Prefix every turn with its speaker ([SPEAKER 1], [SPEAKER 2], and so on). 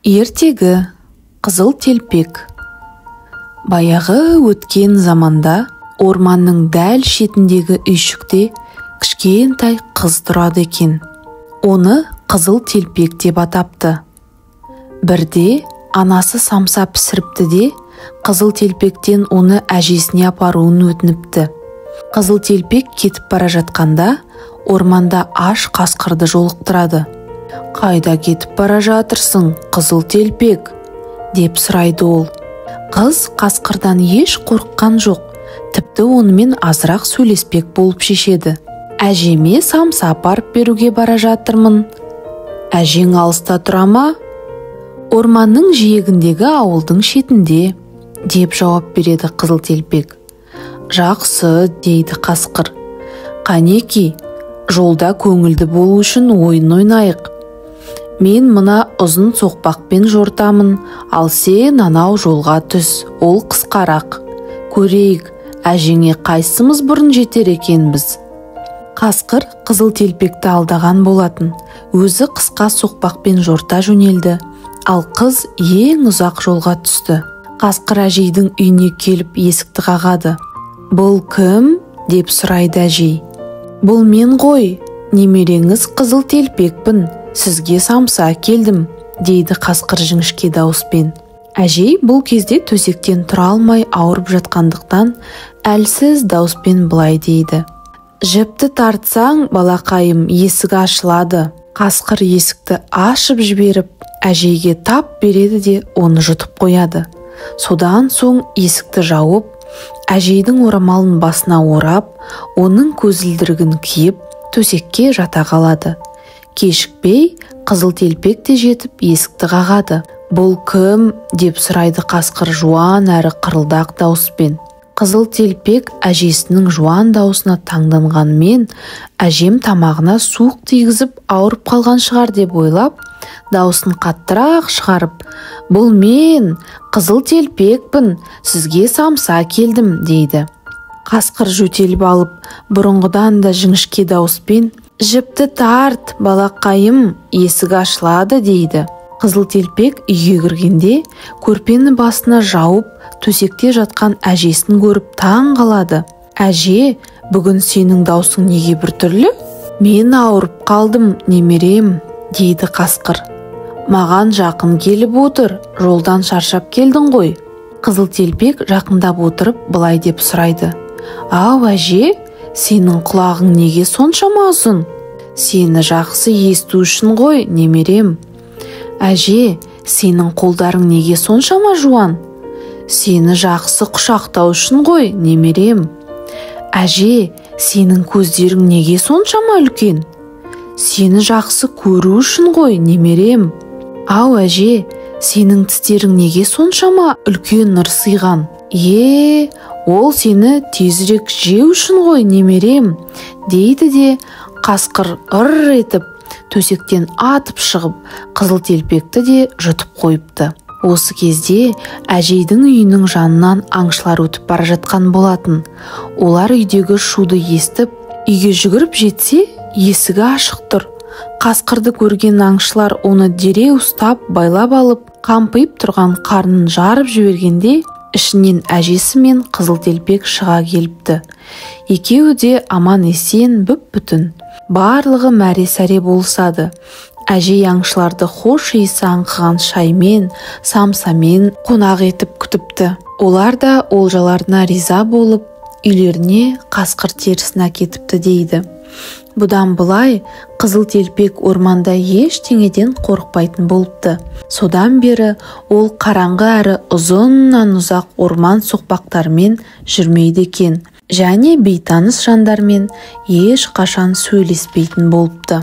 [SPEAKER 1] Ертегі қызыл телпек. Баяғы өткен заманда орманның дәл шетіндегі үйшікте кішкентай қыз тұрады екен. Оны қызыл телпек деп атапты. Бірде анасы самса пісіріпті де, қызыл телпектен оны әжесіне апаруын өтініпті. Қызыл телпек кетіп бара жатқанда орманда аш қасқырды жолықтырады. «Қайда кетіп бара жатырсың, қызыл телпек?» деп сұрайды ол. Қыз қасқырдан еш қорыққан жоқ, тіпті онымен азырақ сөйлеспек болып шешеді. «Әжеме самса апарып беруге бара жатырмын. Әжең алыста тұра ма?» «Орманның жиегіндегі ауылдың шетінде», деп жауап береді қызыл телпек. «Жақсы», дейді қасқыр. «Қанеки, жолда көңілді болу үшін ойын ойнайық. Мен мына ұзын соқпақпен жортамын, ал сен анау жолға түс, ол қысқарақ. Көрейік, әжеңе қайсымыз бұрын жетер екенбіз?» Қасқыр қызыл телпекті алдаған болатын. Өзі қысқа соқпақпен жорта жөнелді, ал қыз ең ұзақ жолға түсті. Қасқыр әжейдің үйіне келіп есікті қағады. «Бұл кім?» деп сұрайды әжей. «Бұл мен ғой, немереңіз қызыл телпекпін. Сізге самса келдім», дейді қасқыр жіңішке дауыспен. Әжей бұл кезде төсектен тұра алмай ауырып жатқандықтан әлсіз дауыспен былай дейді. «Жіпті тартсаң, балақайым, есік ашылады». Қасқыр есікті ашып жіберіп, әжейге тап береді де оны жұтып қояды. Содан соң есікті жауып, әжейдің орамалын басына орап, оның көзілдірігін киіп, төсекке жата қалады. Кешікпей қызыл телпек те жетіп есікті қағады. «Бұл кім?» деп сұрайды қасқыр жуан әрі қырылдақ дауыспен. Қызыл телпек әжесінің жуан даусына таңданғанмен, әжем тамағына суық тигізіп ауырып қалған шығар деп ойлап, даусын қаттырақ шығарып, «Бұл мен, қызыл телпекпін, сізге самса келдім», дейді. Қасқыр жөтеліп алып, бұрынғыдан да жіңішке дауыспен, «Жіпті тарт, балақайым, есік ашылады», дейді. Қызыл телпек үйге кіргенде көрпені басына жауып, төсекте жатқан әжесін көріп таң қалады. «Әже, бүгін сенің даусың неге біртүрлі?» «Мен ауырып қалдым, немерем», дейді қасқыр. «Маған жақын келіп отыр, жолдан шаршап келдің ғой». Қызыл телпек жақындап отырып былай деп сұрайды. «Ау әже, сенің құлағың неге соншама ұзын?» «Сені жақсы есту үшін ғой, немерем». «Әже, сенің қолдарың неге соншама жуан?» «Сені жақсы құшақтау үшін ғой, немерем». «Әже, сенің көздерің неге соншама үлкен?» «Сені жақсы көру үшін ғой, немерем». «Ау әже, сенің тістерің неге соншама үлкен ырсиған?» Ол сені тезірек жеу үшін ғой, немерем», дейді де қасқыр ыр етіп төсектен атып шығып, қызыл телпекті де жұтып қойыпты. Осы кезде әжейдің үйінің жанынан аңшылар өтіп бара жатқан болатын. Олар үйдегі шуды естіп, үйге жүгіріп жетсе, есігі ашық тұр. Қасқырды көрген аңшылар оны дереу ұстап, байлап алып, қампиып тұрған қарнын жарып жібергенде, ішінен әжесі мен қызыл телпек шыға келіпті. Екеуі де аман есен бүп-бүтін. Барлығы мәре-сәре болысады. Әжей аңшыларды хош иісі аңқыған шаймен, самсамен қонақ етіп күтіпті. Олар да олжаларына риза болып, үйлеріне қасқыр терісін әкетіпті дейді. Бұдан былай қызыл телпек орманда ештеңеден қорықпайтын болыпты. Содан бері ол қараңғы әрі ұзыннан ұзақ орман соқпақтарымен жүрмейді екен, және бейтаныс жандармен еш қашан сөйлеспейтін болыпты.